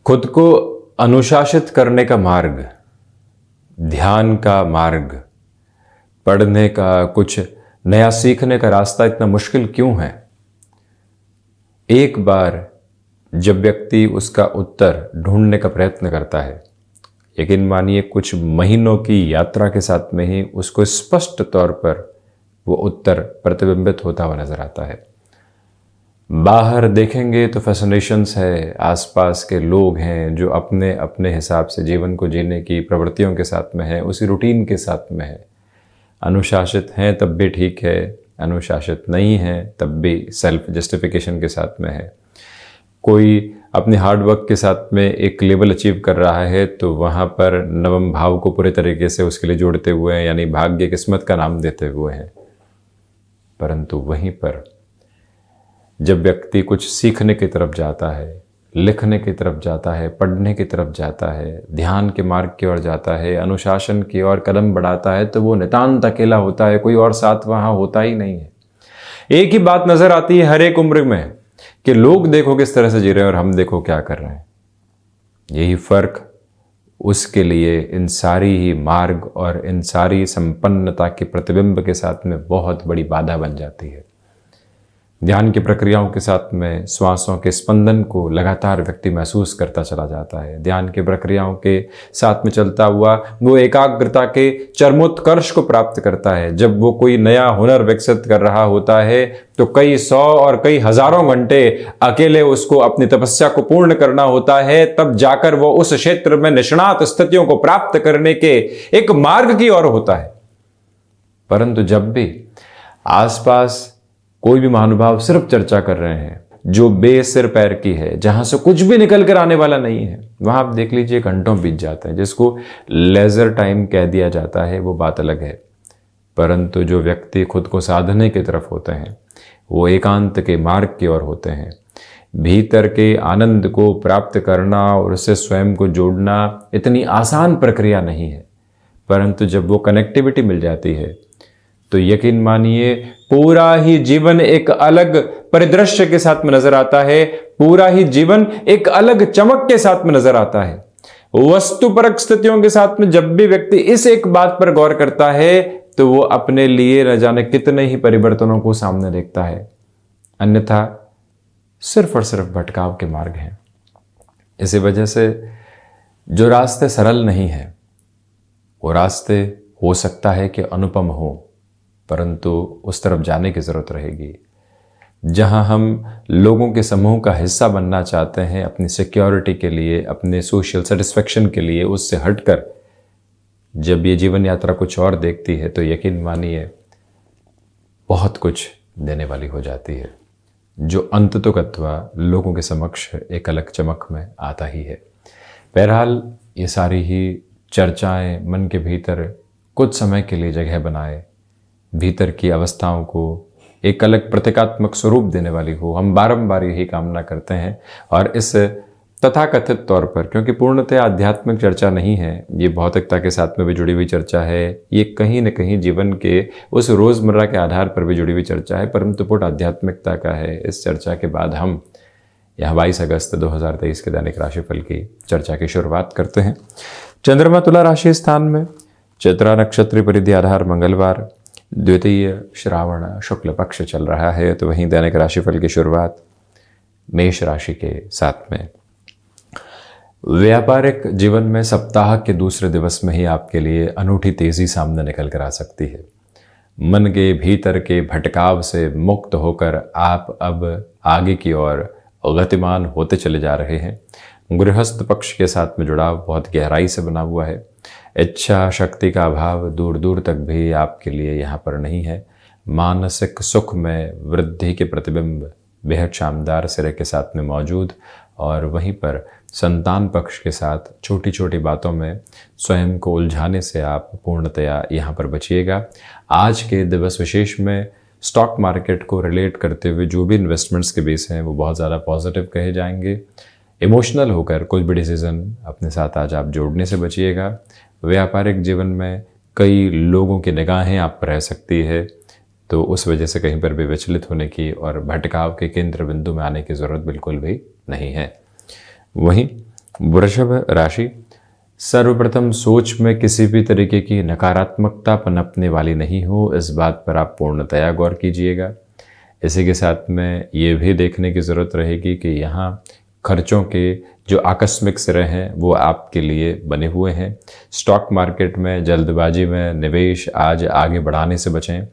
खुद को अनुशासित करने का मार्ग, ध्यान का मार्ग, पढ़ने का, कुछ नया सीखने का रास्ता इतना मुश्किल क्यों है? एक बार जब व्यक्ति उसका उत्तर ढूंढने का प्रयत्न करता है, यकीन मानिए कुछ महीनों की यात्रा के साथ में ही उसको स्पष्ट तौर पर वो उत्तर प्रतिबिंबित होता हुआ नजर आता है। बाहर देखेंगे तो फैसिनेशंस है, आसपास के लोग हैं जो अपने अपने हिसाब से जीवन को जीने की प्रवृत्तियों के साथ में है, उसी रूटीन के साथ में है। अनुशासित हैं तब भी ठीक है, अनुशासित नहीं है तब भी सेल्फ जस्टिफिकेशन के साथ में है। कोई अपने हार्डवर्क के साथ में एक लेवल अचीव कर रहा है तो वहाँ पर नवम भाव को पूरे तरीके से उसके लिए जोड़ते हुए हैं, यानी भाग्य किस्मत का नाम देते हुए हैं। परंतु वहीं पर जब व्यक्ति कुछ सीखने की तरफ जाता है, लिखने की तरफ जाता है, पढ़ने की तरफ जाता है, ध्यान के मार्ग की ओर जाता है, अनुशासन की ओर कदम बढ़ाता है, तो वो नितांत अकेला होता है, कोई और साथ वहाँ होता ही नहीं है। एक ही बात नजर आती है हर एक उम्र में कि लोग देखो किस तरह से जी रहे हैं और हम देखो क्या कर रहे हैं। यही फर्क उसके लिए इन सारी ही मार्ग और इन सारी संपन्नता के प्रतिबिंब के साथ में बहुत बड़ी बाधा बन जाती है। ध्यान की प्रक्रियाओं के साथ में श्वासों के स्पंदन को लगातार व्यक्ति महसूस करता चला जाता है। ध्यान की प्रक्रियाओं के साथ में चलता हुआ वो एकाग्रता के चरमोत्कर्ष को प्राप्त करता है। जब वो कोई नया हुनर विकसित कर रहा होता है तो कई सौ और कई हजारों घंटे अकेले उसको अपनी तपस्या को पूर्ण करना होता है, तब जाकर वो उस क्षेत्र में निष्णात स्थितियों को प्राप्त करने के एक मार्ग की ओर होता है। परंतु जब भी आसपास कोई भी महानुभाव सिर्फ चर्चा कर रहे हैं जो बेसिर पैर की है, जहां से कुछ भी निकल कर आने वाला नहीं है, वहां आप देख लीजिए घंटों बीत जाते हैं। जिसको लेजर टाइम कह दिया जाता है वो बात अलग है, परंतु जो व्यक्ति खुद को साधने की तरफ होते हैं वो एकांत के मार्ग की ओर होते हैं। भीतर के आनंद को प्राप्त करना और उससे स्वयं को जोड़ना इतनी आसान प्रक्रिया नहीं है, परंतु जब वो कनेक्टिविटी मिल जाती है तो यकीन मानिए पूरा ही जीवन एक अलग परिदृश्य के साथ में नजर आता है, पूरा ही जीवन एक अलग चमक के साथ में नजर आता है। वस्तुपरक स्थितियों के साथ में जब भी व्यक्ति इस एक बात पर गौर करता है तो वो अपने लिए न जाने कितने ही परिवर्तनों को सामने देखता है, अन्यथा सिर्फ और सिर्फ भटकाव के मार्ग हैं। इसी वजह से जो रास्ते सरल नहीं है वो रास्ते हो सकता है कि अनुपम हो, परंतु उस तरफ जाने की जरूरत रहेगी। जहां हम लोगों के समूह का हिस्सा बनना चाहते हैं अपनी सिक्योरिटी के लिए, अपने सोशल सेटिस्फेक्शन के लिए, उससे हटकर जब ये जीवन यात्रा कुछ और देखती है तो यकीन मानिए बहुत कुछ देने वाली हो जाती है, जो अंततोगत्वा लोगों के समक्ष एक अलग चमक में आता ही है। बहरहाल ये सारी ही चर्चाएं मन के भीतर कुछ समय के लिए जगह बनाए, भीतर की अवस्थाओं को एक अलग प्रतीकात्मक स्वरूप देने वाली हो, हम बारंबार यही कामना करते हैं। और इस तथाकथित तौर पर, क्योंकि पूर्णतः आध्यात्मिक चर्चा नहीं है, ये भौतिकता के साथ में भी जुड़ी हुई चर्चा है, ये कहीं न कहीं जीवन के उस रोज़मर्रा के आधार पर भी जुड़ी हुई चर्चा है, परंतु पुट आध्यात्मिकता का है। इस चर्चा के बाद हम यहाँ 22 अगस्त 2023 के दैनिक राशिफल की चर्चा की शुरुआत करते हैं। चंद्रमा तुला राशि स्थान में, चित्रा नक्षत्र परिधि आधार मंगलवार, द्वितीय श्रावण शुक्ल पक्ष चल रहा है, तो वहीं दैनिक राशिफल की शुरुआत मेष राशि के साथ में। व्यापारिक जीवन में सप्ताह के दूसरे दिवस में ही आपके लिए अनूठी तेजी सामने निकल कर आ सकती है। मन के भीतर के भटकाव से मुक्त होकर आप अब आगे की ओर गतिमान होते चले जा रहे हैं। गृहस्थ पक्ष के साथ में जुड़ाव बहुत गहराई से बना हुआ है। इच्छा शक्ति का अभाव दूर दूर तक भी आपके लिए यहाँ पर नहीं है। मानसिक सुख में वृद्धि के प्रतिबिंब बेहद शानदार सिरे के साथ में मौजूद, और वहीं पर संतान पक्ष के साथ छोटी छोटी बातों में स्वयं को उलझाने से आप पूर्णतया यहाँ पर बचिएगा। आज के दिवस विशेष में स्टॉक मार्केट को रिलेट करते हुए जो भी इन्वेस्टमेंट्स के बेस हैं वो बहुत ज़्यादा पॉजिटिव कहे जाएंगे। इमोशनल होकर कुछ भी डिसीजन अपने साथ आज आप जोड़ने से बचिएगा। व्यापारिक जीवन में कई लोगों की निगाहें आप पर रह सकती है, तो उस वजह से कहीं पर भी विचलित होने की और भटकाव के केंद्र बिंदु में आने की ज़रूरत बिल्कुल भी नहीं है। वहीं वृषभ राशि, सर्वप्रथम सोच में किसी भी तरीके की नकारात्मकता पनपने वाली नहीं हो, इस बात पर आप पूर्णतया गौर कीजिएगा। इसी के साथ में ये भी देखने की ज़रूरत रहेगी कि यहाँ खर्चों के जो आकस्मिक सिरे हैं वो आपके लिए बने हुए हैं। स्टॉक मार्केट में जल्दबाजी में निवेश आज आगे बढ़ाने से बचें।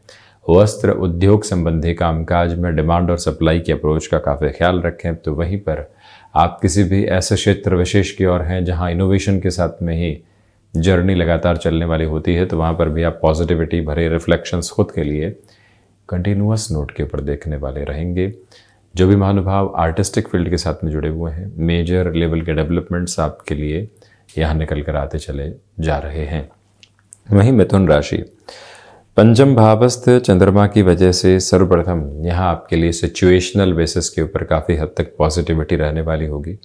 वस्त्र उद्योग संबंधी कामकाज में डिमांड और सप्लाई की अप्रोच का काफ़ी ख्याल रखें। तो वहीं पर आप किसी भी ऐसे क्षेत्र विशेष की ओर हैं जहां इनोवेशन के साथ में ही जर्नी लगातार चलने वाली होती है, तो वहां पर भी आप पॉजिटिविटी भरे रिफ्लेक्शंस खुद के लिए कंटिन्यूअस नोट के ऊपर देखने वाले रहेंगे। जो भी महानुभाव आर्टिस्टिक फील्ड के साथ में जुड़े हुए हैं, मेजर लेवल के डेवलपमेंट्स आपके लिए यहाँ निकल कर आते चले जा रहे हैं। वहीं मिथुन राशि, पंचम भावस्थ चंद्रमा की वजह से सर्वप्रथम यहाँ आपके लिए सिचुएशनल बेसिस के ऊपर काफ़ी हद तक पॉजिटिविटी रहने वाली होगी।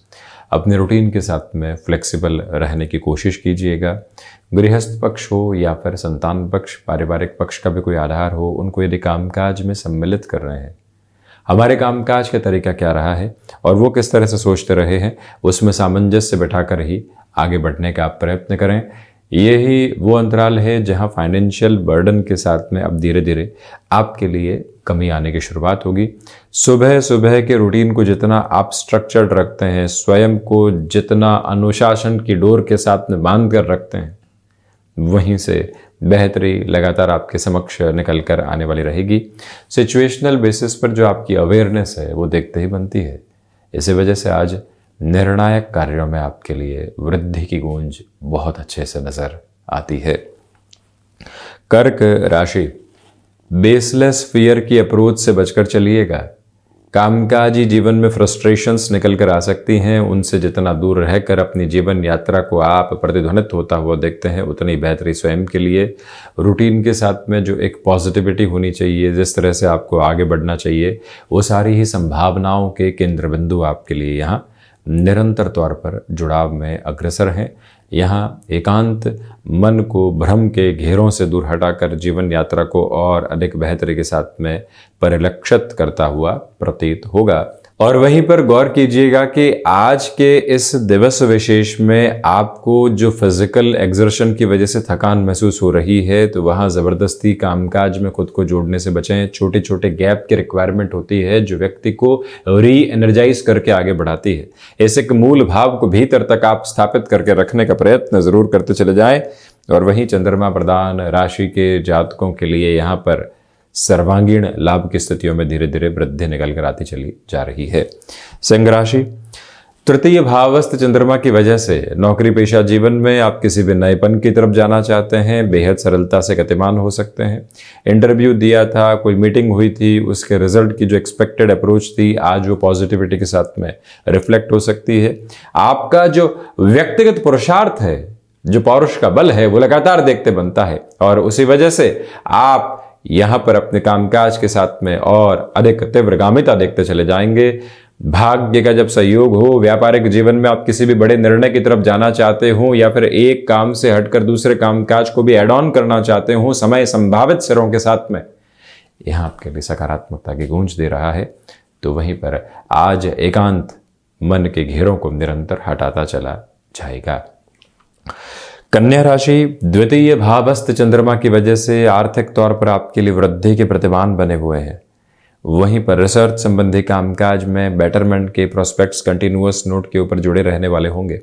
अपने रूटीन के साथ में फ्लेक्सिबल रहने की कोशिश कीजिएगा। गृहस्थ पक्ष हो या फिर संतान पक्ष, पारिवारिक पक्ष का भी कोई आधार हो, उनको यदि कामकाज में सम्मिलित कर रहे हैं, हमारे कामकाज का तरीका क्या रहा है और वो किस तरह से सोचते रहे हैं, उसमें सामंजस्य बिठाकर ही आगे बढ़ने का आप प्रयत्न करें। यही वो अंतराल है जहां फाइनेंशियल बर्डन के साथ में अब धीरे धीरे आपके लिए कमी आने की शुरुआत होगी। सुबह सुबह के रूटीन को जितना आप स्ट्रक्चर्ड रखते हैं, स्वयं को जितना अनुशासन की डोर के साथ में बांध कर रखते हैं, वहीं से बेहतरी लगातार आपके समक्ष निकल कर आने वाली रहेगी। सिचुएशनल बेसिस पर जो आपकी अवेयरनेस है वो देखते ही बनती है। इसी वजह से आज निर्णायक कार्यों में आपके लिए वृद्धि की गूंज बहुत अच्छे से नजर आती है। कर्क राशि, बेसलेस फियर की अप्रोच से बचकर चलिएगा। कामकाजी जीवन में फ्रस्ट्रेशंस निकल कर आ सकती हैं, उनसे जितना दूर रहकर अपनी जीवन यात्रा को आप प्रतिध्वनित होता हुआ देखते हैं, उतनी बेहतरी स्वयं के लिए। रूटीन के साथ में जो एक पॉजिटिविटी होनी चाहिए, जिस तरह से आपको आगे बढ़ना चाहिए, वो सारी ही संभावनाओं के केंद्र बिंदु आपके लिए यहाँ निरंतर तौर पर जुड़ाव में अग्रसर हैं। यहाँ एकांत मन को भ्रम के घेरों से दूर हटाकर जीवन यात्रा को और अधिक बेहतरी के साथ में परिलक्षित करता हुआ प्रतीत होगा। और वहीं पर गौर कीजिएगा कि आज के इस दिवस विशेष में आपको जो फिजिकल एक्सर्शन की वजह से थकान महसूस हो रही है, तो वहाँ ज़बरदस्ती कामकाज में खुद को जोड़ने से बचें। छोटे छोटे गैप की रिक्वायरमेंट होती है जो व्यक्ति को री एनर्जाइज करके आगे बढ़ाती है। ऐसे एक मूल भाव को भीतर तक आप स्थापित करके रखने का प्रयत्न जरूर करते चले जाएं। और वहीं चंद्रमा प्रधान राशि के जातकों के लिए यहाँ पर सर्वांगीण लाभ की स्थितियों में धीरे धीरे वृद्धि निकल कर आती चली जा रही है। सिंह राशि, तृतीय भावस्थ चंद्रमा की वजह से नौकरी पेशा जीवन में आप किसी भी नएपन की तरफ जाना चाहते हैं, बेहद सरलता से गतिमान हो सकते हैं। इंटरव्यू दिया था, कोई मीटिंग हुई थी, उसके रिजल्ट की जो एक्सपेक्टेड अप्रोच थी, आज वो पॉजिटिविटी के साथ में रिफ्लेक्ट हो सकती है। आपका जो व्यक्तिगत पुरुषार्थ है, जो पौरुष का बल है, वो लगातार देखते बनता है और उसी वजह से आप यहां पर अपने कामकाज के साथ में और अधिक तीव्रगामिता देखते चले जाएंगे। भाग्य का जब सहयोग हो, व्यापारिक जीवन में आप किसी भी बड़े निर्णय की तरफ जाना चाहते हो या फिर एक काम से हटकर दूसरे कामकाज को भी एड ऑन करना चाहते हो, समय संभावित सिरों के साथ में यहां आपके लिए सकारात्मकता की गूंज दे रहा है। तो वहीं पर आज एकांत मन के घेरों को निरंतर हटाता चला जाएगा। कन्या राशि, द्वितीय भावस्थ चंद्रमा की वजह से आर्थिक तौर पर आपके लिए वृद्धि के प्रतिमान बने हुए हैं। वहीं पर रिसर्च संबंधी कामकाज में बेटरमेंट के प्रोस्पेक्ट्स कंटिन्यूअस नोट के ऊपर जुड़े रहने वाले होंगे।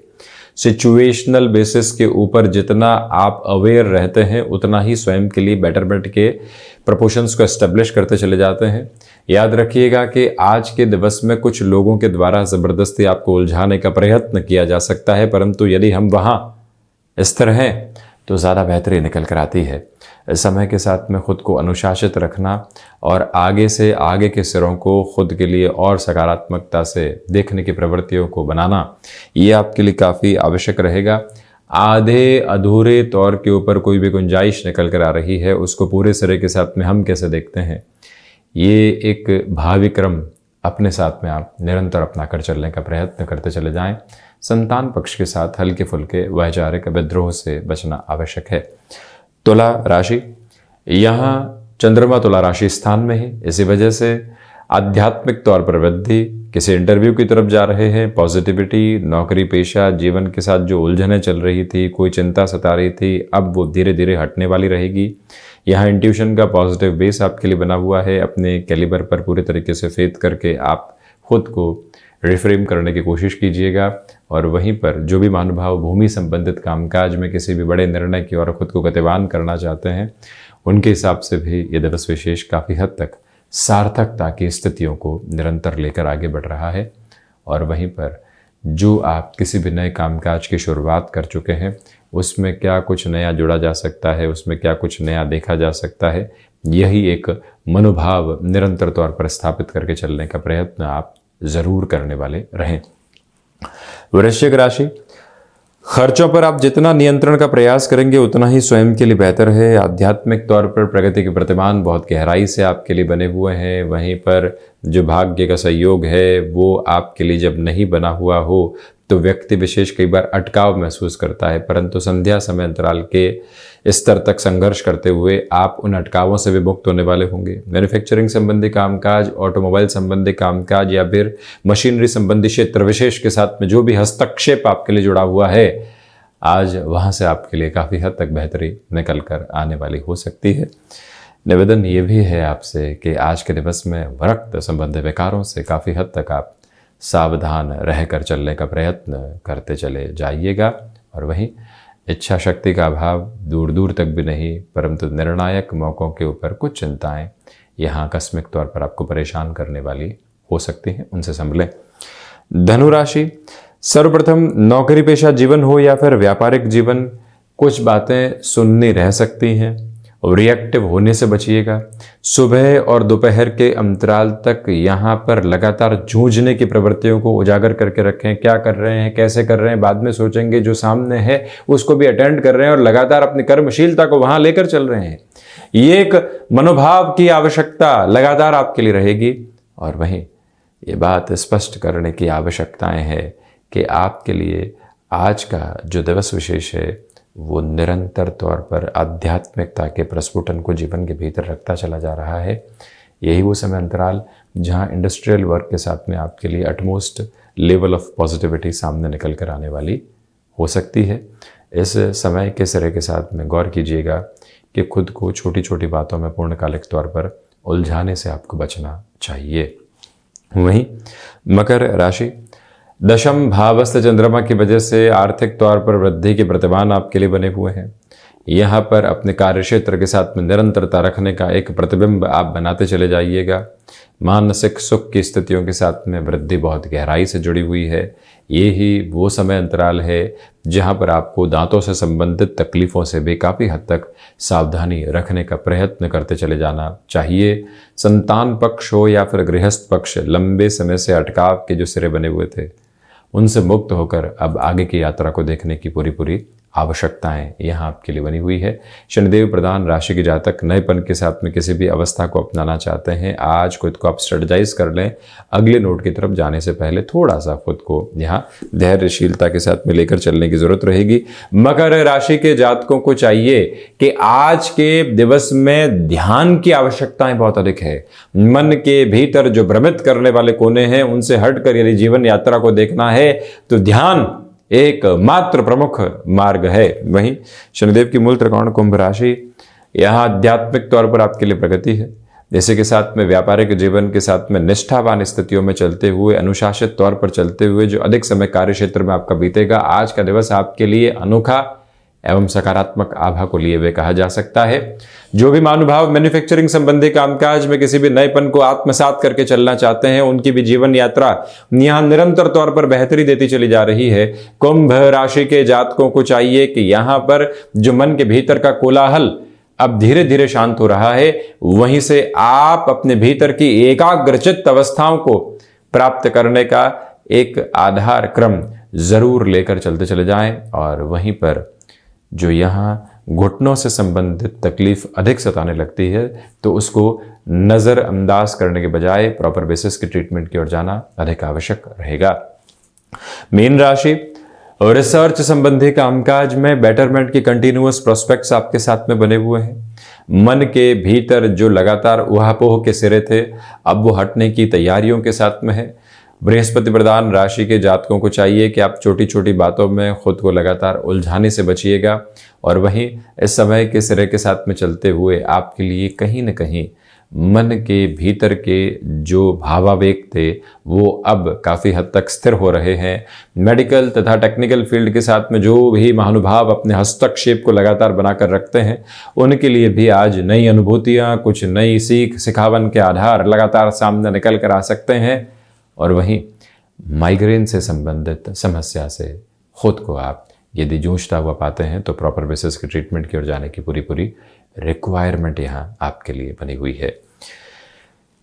सिचुएशनल बेसिस के ऊपर जितना आप अवेयर रहते हैं, उतना ही स्वयं के लिए बेटरमेंट के प्रपोर्शंस को एस्टेब्लिश करते चले जाते हैं। याद रखिएगा कि आज के दिवस में कुछ लोगों के द्वारा जबरदस्ती आपको उलझाने का प्रयत्न किया जा सकता है, परंतु यदि हम वहां स्थिर हैं तो ज़्यादा बेहतरी निकल कर आती है। समय के साथ में खुद को अनुशासित रखना और आगे से आगे के सिरों को खुद के लिए और सकारात्मकता से देखने की प्रवृत्तियों को बनाना, ये आपके लिए काफ़ी आवश्यक रहेगा। आधे अधूरे तौर के ऊपर कोई भी गुंजाइश निकल कर आ रही है, उसको पूरे सिरे के साथ में हम कैसे देखते हैं, ये एक भावी क्रम अपने साथ में आप निरंतर अपना कर चलने का प्रयत्न करते चले जाएं। संतान पक्ष के साथ हल्के फुल्के वैचारिक विद्रोह से बचना आवश्यक है। तुला राशि, यहाँ चंद्रमा तुला राशि स्थान में है, इसी वजह से आध्यात्मिक तौर पर वृद्धि, किसी इंटरव्यू की तरफ जा रहे हैं, पॉजिटिविटी, नौकरी पेशा जीवन के साथ जो उलझनें चल रही थी, कोई चिंता सता रही थी, अब वो धीरे धीरे हटने वाली रहेगी। यहाँ इंट्यूशन का पॉजिटिव बेस आपके लिए बना हुआ है। अपने कैलिबर पर पूरे तरीके से फेथ करके आप खुद को रिफ्रेम करने की कोशिश कीजिएगा और वहीं पर जो भी महानुभाव भूमि संबंधित कामकाज में किसी भी बड़े निर्णय की ओर खुद को गतिवान करना चाहते हैं, उनके हिसाब से भी ये दिवस विशेष काफ़ी हद तक सार्थकता की स्थितियों को निरंतर लेकर आगे बढ़ रहा है। और वहीं पर जो आप किसी भी नए कामकाज की शुरुआत कर चुके हैं, उसमें क्या कुछ नया जुड़ा जा सकता है, उसमें क्या कुछ नया देखा जा सकता है, यही एक मनोभाव निरंतर तौर पर स्थापित करके चलने का प्रयत्न आप ज़रूर करने वाले रहें। वृश्चिक राशि, खर्चों पर आप जितना नियंत्रण का प्रयास करेंगे उतना ही स्वयं के लिए बेहतर है। आध्यात्मिक तौर पर प्रगति के प्रतिमान बहुत गहराई से आपके लिए बने हुए हैं। वहीं पर जो भाग्य का सहयोग है वो आपके लिए जब नहीं बना हुआ हो तो व्यक्ति विशेष कई बार अटकाव महसूस करता है, परंतु संध्या समय अंतराल के स्तर तक संघर्ष करते हुए आप उन अटकावों से भी मुक्त होने वाले होंगे। मैन्युफैक्चरिंग संबंधी कामकाज, ऑटोमोबाइल संबंधी कामकाज या फिर मशीनरी संबंधी क्षेत्र विशेष के साथ में जो भी हस्तक्षेप आपके लिए जुड़ा हुआ है, आज वहां से आपके लिए काफ़ी हद तक बेहतरी निकल कर आने वाली हो सकती है। निवेदन ये भी है आपसे कि आज के दिवस में रक्त संबंधी विकारों से काफ़ी हद तक आप सावधान रहकर चलने का प्रयत्न करते चले जाइएगा। और वहीं इच्छा शक्ति का अभाव दूर दूर तक भी नहीं, परंतु निर्णायक मौक़ों के ऊपर कुछ चिंताएं यहाँ आकस्मिक तौर पर आपको परेशान करने वाली हो सकती हैं, उनसे संभलें। धनु राशि, सर्वप्रथम नौकरी पेशा जीवन हो या फिर व्यापारिक जीवन, कुछ बातें सुननी रह सकती हैं और रिएक्टिव होने से बचिएगा। सुबह और दोपहर के अंतराल तक यहाँ पर लगातार जूझने की प्रवृत्तियों को उजागर करके रखें। क्या कर रहे हैं, कैसे कर रहे हैं, बाद में सोचेंगे, जो सामने है उसको भी अटेंड कर रहे हैं और लगातार अपनी कर्मशीलता को वहां लेकर चल रहे हैं। ये एक मनोभाव की आवश्यकता लगातार आपके लिए रहेगी। और वहीं ये बात स्पष्ट करने की आवश्यकताएं है कि आपके लिए आज का जो दिवस विशेष है वो निरंतर तौर पर आध्यात्मिकता के प्रस्फुटन को जीवन के भीतर रखता चला जा रहा है। यही वो समय अंतराल जहां इंडस्ट्रियल वर्क के साथ में आपके लिए अटमोस्ट लेवल ऑफ पॉजिटिविटी सामने निकल कर आने वाली हो सकती है। इस समय के सिरे के साथ में गौर कीजिएगा कि खुद को छोटी छोटी बातों में पूर्णकालिक तौर पर उलझाने से आपको बचना चाहिए। वहीं मकर राशि, दशम भावस्थ चंद्रमा की वजह से आर्थिक तौर पर वृद्धि के प्रतिमान आपके लिए बने हुए हैं। यहाँ पर अपने कार्यक्षेत्र के साथ में निरंतरता रखने का एक प्रतिबिंब आप बनाते चले जाइएगा। मानसिक सुख की स्थितियों के साथ में वृद्धि बहुत गहराई से जुड़ी हुई है। ये ही वो समय अंतराल है जहाँ पर आपको दांतों से संबंधित तकलीफ़ों से भी काफ़ी हद तक सावधानी रखने का प्रयत्न करते चले जाना चाहिए। संतान पक्ष हो या फिर गृहस्थ पक्ष, लंबे समय से अटकाव के जो सिरे बने हुए थे उनसे मुक्त होकर अब आगे की यात्रा को देखने की पूरी आवश्यकताएं यहाँ आपके लिए बनी हुई है। शनिदेव प्रधान राशि के जातक नएपन के साथ में किसी भी अवस्था को अपनाना चाहते हैं, आज खुद को आप स्ट्रेटजाइज कर लें। अगले नोट की तरफ जाने से पहले थोड़ा सा खुद को यहाँ धैर्यशीलता के साथ में लेकर चलने की जरूरत रहेगी। मकर राशि के जातकों को चाहिए कि आज के दिवस में ध्यान की आवश्यकताएं बहुत अधिक है। मन के भीतर जो भ्रमित करने वाले कोने हैं उनसे हटकर यदि जीवन यात्रा को देखना है तो ध्यान एक मात्र प्रमुख मार्ग है। वहीं शनिदेव की मूल त्रिकोण कुंभ राशि, यहाँ आध्यात्मिक तौर पर आपके लिए प्रगति है। इसी के साथ में व्यापारिक जीवन के साथ में निष्ठावान स्थितियों में चलते हुए, अनुशासित तौर पर चलते हुए जो अधिक समय कार्य क्षेत्र में आपका बीतेगा, आज का दिवस आपके लिए अनोखा एवं सकारात्मक आभा को लिए हुए कहा जा सकता है। जो भी महानुभाव मैन्युफैक्चरिंग संबंधी कामकाज में किसी भी नएपन को आत्मसात करके चलना चाहते हैं, उनकी भी जीवन यात्रा यहाँ निरंतर तौर पर बेहतरी देती चली जा रही है। कुंभ राशि के जातकों को चाहिए कि यहाँ पर जो मन के भीतर का कोलाहल अब धीरे धीरे शांत हो रहा है, वहीं से आप अपने भीतर की एकाग्रचित्त अवस्थाओं को प्राप्त करने का एक आधार क्रम जरूर लेकर चलते चले जाएं। और वहीं पर जो यहाँ घुटनों से संबंधित तकलीफ अधिक सताने लगती है तो उसको नज़रअंदाज करने के बजाय प्रॉपर बेसिस की ट्रीटमेंट की ओर जाना अधिक आवश्यक रहेगा। मीन राशि, रिसर्च संबंधी कामकाज में बेटरमेंट की कंटिन्यूअस प्रोस्पेक्ट्स आपके साथ में बने हुए हैं। मन के भीतर जो लगातार उहापोह के सिरे थे अब वो हटने की तैयारियों के साथ में है। बृहस्पति प्रधान राशि के जातकों को चाहिए कि आप छोटी छोटी बातों में खुद को लगातार उलझाने से बचिएगा, और वहीं इस समय के सिरे के साथ में चलते हुए आपके लिए कहीं न कहीं मन के भीतर के जो भावावेग थे वो अब काफ़ी हद तक स्थिर हो रहे हैं। मेडिकल तथा टेक्निकल फील्ड के साथ में जो भी महानुभाव अपने हस्तक्षेप को लगातार बनाकर रखते हैं, उनके लिए भी आज नई अनुभूतियाँ, कुछ नई सीख सिखावन के आधार लगातार सामने निकल कर आ सकते हैं। और वहीं माइग्रेन से संबंधित समस्या से खुद को आप यदि जूझता हुआ पाते हैं तो प्रॉपर बेसिस के ट्रीटमेंट की ओर जाने की पूरी रिक्वायरमेंट यहाँ आपके लिए बनी हुई है।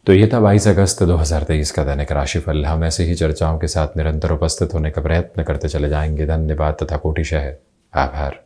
तो ये था 22 अगस्त 2023 का दैनिक राशिफल। हम ऐसे ही चर्चाओं के साथ निरंतर उपस्थित होने का प्रयत्न करते चले जाएंगे। धन्यवाद तथा कोटिशः आभार।